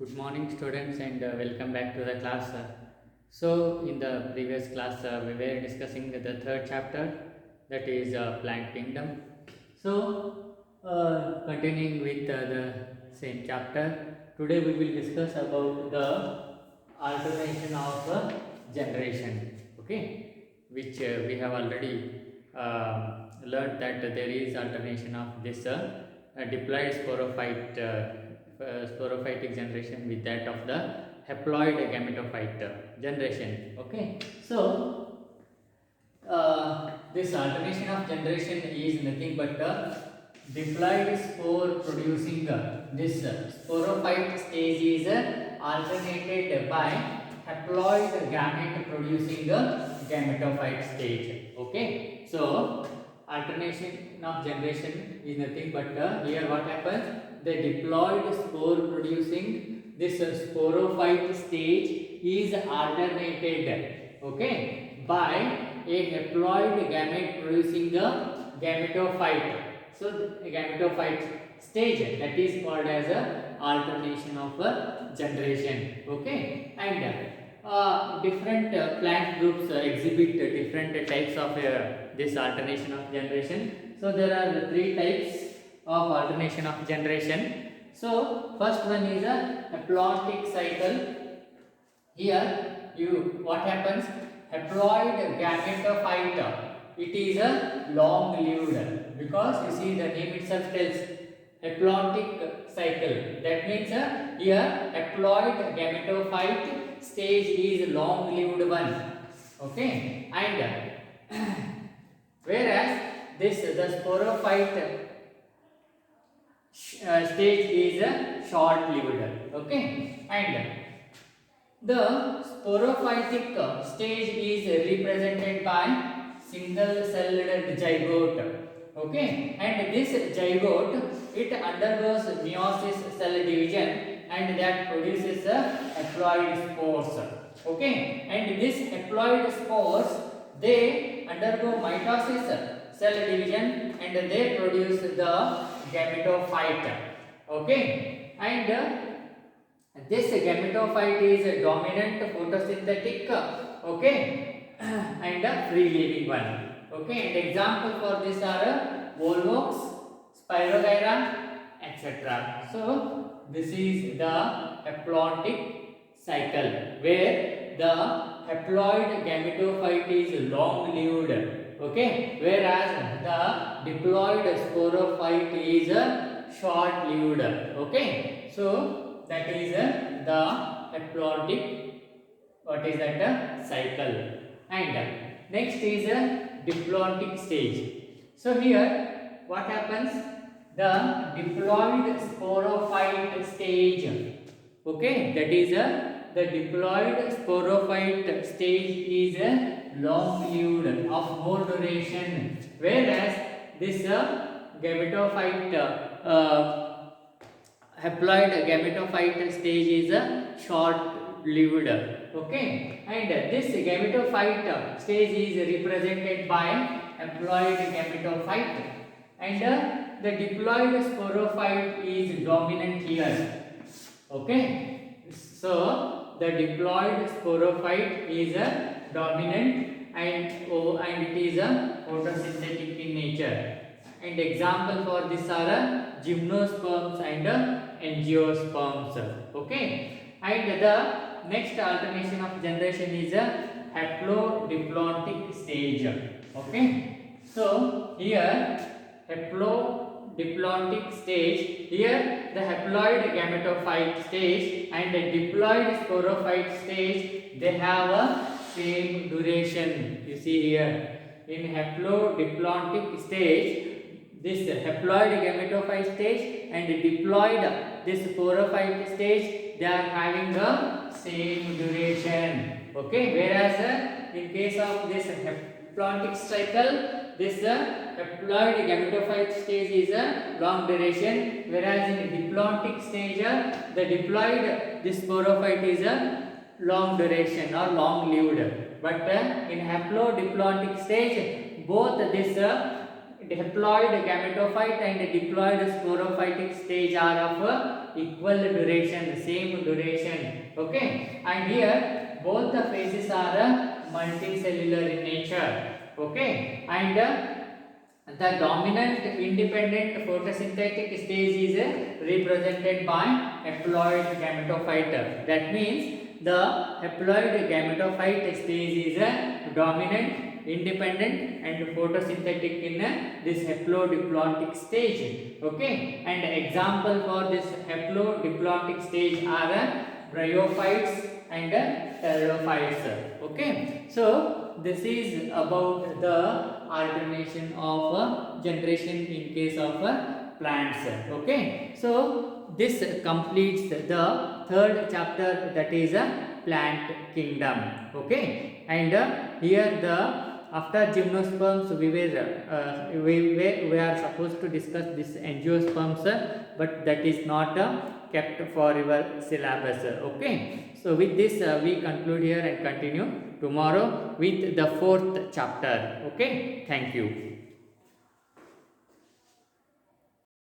Good morning, students, and welcome back to the class. In the previous class, we were discussing the third chapter, that is plant kingdom. Continuing with the same chapter, today we will discuss about the alternation of generation. Okay, which we have already learned that there is alternation of this diploid sporophytic generation with that of the haploid gametophyte generation. Okay, this alternation of generation is nothing but diploid spore producing this sporophyte stage is alternated by haploid gamete producing gametophyte stage. Okay, so alternation of generation is nothing but here what happens, the diploid spore producing this sporophyte stage is alternated, okay, by a haploid gamete producing the gametophyte. So the gametophyte stage, that is called as a alternation of generation. Okay, and different plant groups exhibit different types of this alternation of generation. So there are three types of alternation of generation. So first one is a haplotic cycle. Here what happens, haploid gametophyte, it is a long lived, because you see the name itself tells haplotic cycle. That means here haploid gametophyte stage is long lived one. Okay, and whereas this the sporophyte stage is short lived. Okay, and the sporophytic stage is represented by single celled zygote. Okay, and this zygote, it undergoes meiosis cell division and that produces haploid spores. Okay, and this haploid spores, they undergo mitosis cell division and they produce the gametophyte. Okay, and this gametophyte is dominant photosynthetic, okay, and a free living one. Okay, and example for this are Volvox, Spirogyra, etc. So this is the haplotic cycle where the haploid gametophyte is long lived. Okay, whereas the diploid sporophyte is short lived. Okay, so that is the haplotic, what is that cycle. And next is a diplotic stage. So here what happens, the diploid sporophyte stage, okay, that is the diploid sporophyte stage is long lived, of more duration, whereas this gametophyte haploid gametophyte stage is short lived. Okay, and this gametophyte stage is represented by haploid gametophyte, and the diploid sporophyte is dominant here. Okay, so the diploid sporophyte is dominant, and it is photosynthetic in nature. And example for this are gymnosperms and angiosperms. Okay, and the next alternation of generation is a haplodiplotic stage. Okay, so here haplodiplotic stage, here the haploid gametophyte stage and the diploid sporophyte stage, they have a same duration. You see here in haplodiplotic stage, this haploid gametophyte stage and diploid this sporophyte stage, they are having the same duration. Okay, whereas in case of this haplotic cycle, this haploid gametophyte stage is a long duration, whereas in diplotic stage the diploid this sporophyte is a long duration or long lived. But in haplodiplotic stage, both this haploid gametophyte and diploid sporophytic stage are of equal duration, same duration. Okay, and here both the phases are multicellular in nature. Okay, and the dominant independent photosynthetic stage is represented by haploid gametophyte. That means the haploid gametophyte stage is a dominant, independent and photosynthetic in this haplodiploidic stage. Okay, and example for this haplodiploidic stage are bryophytes and pteridophytes. Okay, so this is about the alternation of generation in case of plants. Okay, so this completes the third chapter, that is plant kingdom. Okay, and here the after gymnosperms we are supposed to discuss this angiosperms, but that is not kept for your syllabus. Okay, so with this we conclude here and continue tomorrow with the fourth chapter. Okay, thank you.